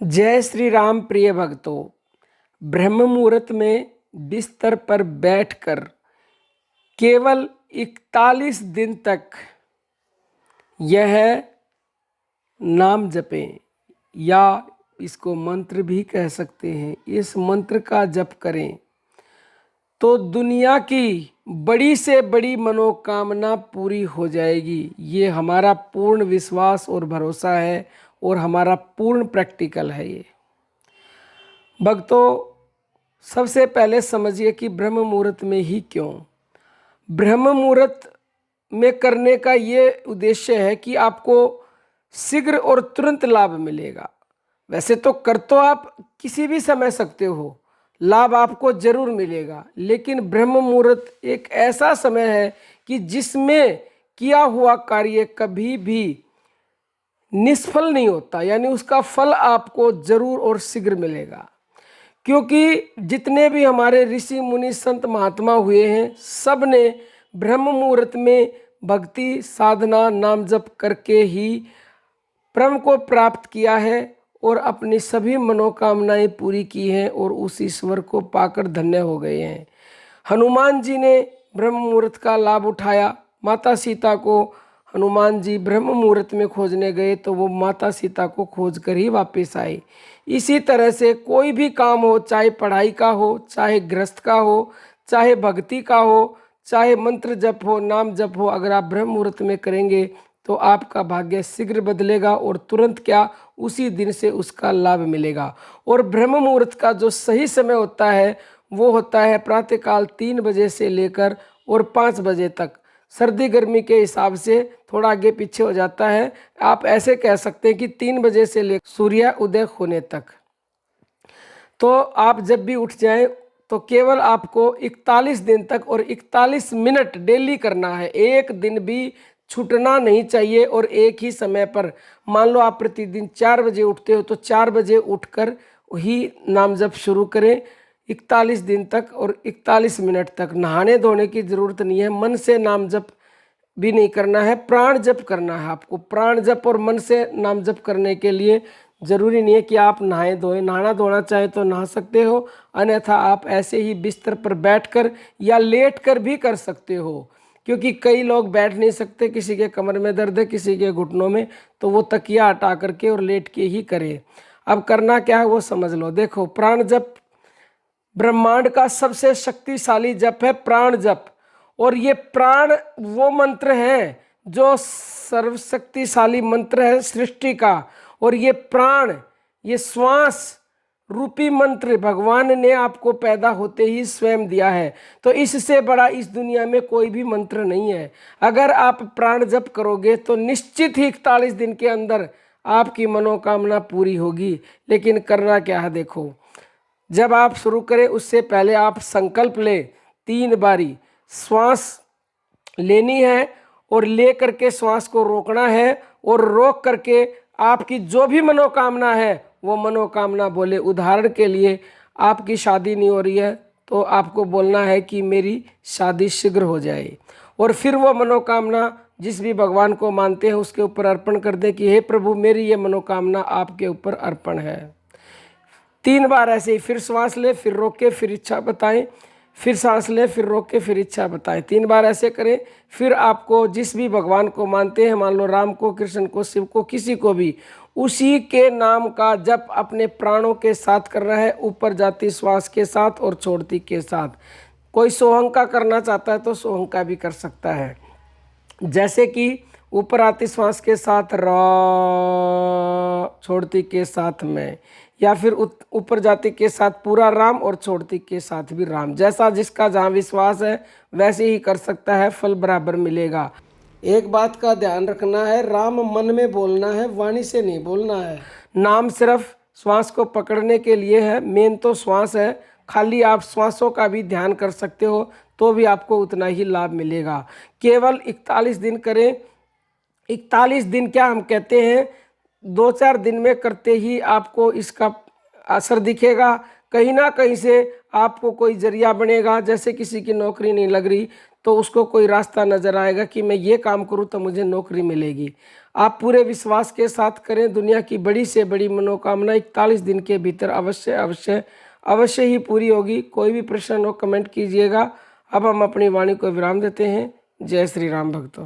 जय श्री राम प्रिय भक्तों। ब्रह्म मुहूर्त में बिस्तर पर बैठकर केवल 41 दिन तक यह नाम जपें, या इसको मंत्र भी कह सकते हैं। इस मंत्र का जप करें तो दुनिया की बड़ी से बड़ी मनोकामना पूरी हो जाएगी। ये हमारा पूर्ण विश्वास और भरोसा है और हमारा पूर्ण प्रैक्टिकल है। ये भक्तों, सबसे पहले समझिए कि ब्रह्म मुहूर्त में ही क्यों। ब्रह्म मुहूर्त में करने का ये उद्देश्य है कि आपको शीघ्र और तुरंत लाभ मिलेगा। वैसे तो कर तो आप किसी भी समय सकते हो, लाभ आपको जरूर मिलेगा, लेकिन ब्रह्म मुहूर्त एक ऐसा समय है कि जिसमें किया हुआ कार्य कभी भी निष्फल नहीं होता, यानी उसका फल आपको जरूर और शीघ्र मिलेगा। क्योंकि जितने भी हमारे ऋषि मुनि संत महात्मा हुए हैं, सब ने ब्रह्म मुहूर्त में भक्ति साधना नाम जप करके ही ब्रह्म को प्राप्त किया है और अपनी सभी मनोकामनाएं पूरी की हैं और उस ईश्वर को पाकर धन्य हो गए हैं। हनुमान जी ने ब्रह्म मुहूर्त का लाभ उठाया। माता सीता को हनुमान जी ब्रह्म मुहूर्त में खोजने गए तो वो माता सीता को खोज कर ही वापस आए। इसी तरह से कोई भी काम हो, चाहे पढ़ाई का हो, चाहे गृहस्थ का हो, चाहे भक्ति का हो, चाहे मंत्र जप हो, नाम जप हो, अगर आप ब्रह्म मुहूर्त में करेंगे तो आपका भाग्य शीघ्र बदलेगा और तुरंत क्या, उसी दिन से उसका लाभ मिलेगा। और ब्रह्म मुहूर्त का जो सही समय होता है वो होता है प्रातःकाल 3 बजे से लेकर और 5 बजे तक। सर्दी गर्मी के हिसाब से थोड़ा आगे पीछे हो जाता है। आप ऐसे कह सकते हैं कि 3 बजे से लेकर सूर्य उदय होने तक। तो आप जब भी उठ जाएं तो केवल आपको 41 दिन तक और 41 मिनट डेली करना है। एक दिन भी छूटना नहीं चाहिए और एक ही समय पर। मान लो आप प्रतिदिन 4 बजे उठते हो तो 4 बजे उठकर ही नाम जप शुरू करें 41 दिन तक और 41 मिनट तक। नहाने धोने की ज़रूरत नहीं है, मन से नाम जप भी नहीं करना है, प्राण जप करना है आपको। प्राण जप और मन से नाम जप करने के लिए ज़रूरी नहीं है कि आप नहाए धोएं। नहाना धोना चाहे तो नहा सकते हो, अन्यथा आप ऐसे ही बिस्तर पर बैठकर या लेटकर भी कर सकते हो। क्योंकि कई लोग बैठ नहीं सकते, किसी के कमर में दर्द है, किसी के घुटनों में, तो वो तकिया हटा करके और लेट के ही करे। अब करना क्या है वो समझ लो। देखो, प्राण जप ब्रह्मांड का सबसे शक्तिशाली जप है प्राण जप। और ये प्राण वो मंत्र है जो सर्वशक्तिशाली मंत्र है सृष्टि का। और ये प्राण, ये श्वास रूपी मंत्र भगवान ने आपको पैदा होते ही स्वयं दिया है। तो इससे बड़ा इस दुनिया में कोई भी मंत्र नहीं है। अगर आप प्राण जप करोगे तो निश्चित ही 41 दिन के अंदर आपकी मनोकामना पूरी होगी। लेकिन करना क्या है, देखो, जब आप शुरू करें उससे पहले आप संकल्प लें। 3 बारी श्वास लेनी है और ले करके श्वास को रोकना है और रोक करके आपकी जो भी मनोकामना है वो मनोकामना बोले। उदाहरण के लिए, आपकी शादी नहीं हो रही है तो आपको बोलना है कि मेरी शादी शीघ्र हो जाए। और फिर वो मनोकामना जिस भी भगवान को मानते हैं उसके ऊपर अर्पण कर दें कि हे प्रभु, मेरी ये मनोकामना आपके ऊपर अर्पण है। 3 बार ऐसे ही, फिर श्वास ले, फिर रोक के, फिर इच्छा बताएं, फिर सांस ले, फिर रोक के, फिर इच्छा बताएं। 3 बार ऐसे करें। फिर आपको जिस भी भगवान को मानते हैं, मान लो राम को, कृष्ण को, शिव को, किसी को भी, उसी के नाम का जप अपने प्राणों के साथ करना है, ऊपर जाती श्वास के साथ और छोड़ती के साथ। कोई सोहंग का करना चाहता है तो सोहंग का भी कर सकता है। जैसे कि ऊपर आती श्वास के साथ र, छोड़ती के साथ मैं, या फिर ऊपर जाती के साथ पूरा राम और छोड़ती के साथ भी राम। जैसा जिसका जहाँ विश्वास है वैसे ही कर सकता है, फल बराबर मिलेगा। एक बात का ध्यान रखना है, राम मन में बोलना है, वाणी से नहीं बोलना है। नाम सिर्फ श्वास को पकड़ने के लिए है, मेन तो श्वास है। खाली आप श्वासों का भी ध्यान कर सकते हो तो भी आपको उतना ही लाभ मिलेगा। केवल 41 दिन करें। 41 दिन क्या हम कहते हैं, 2-4 दिन में करते ही आपको इसका असर दिखेगा। कहीं ना कहीं से आपको कोई जरिया बनेगा। जैसे किसी की नौकरी नहीं लग रही तो उसको कोई रास्ता नज़र आएगा कि मैं ये काम करूँ तो मुझे नौकरी मिलेगी। आप पूरे विश्वास के साथ करें, दुनिया की बड़ी से बड़ी मनोकामना 41 दिन के भीतर अवश्य अवश्य अवश्य ही पूरी होगी। कोई भी प्रश्न हो कमेंट कीजिएगा। अब हम अपनी वाणी को विराम देते हैं। जय श्री राम भक्तों।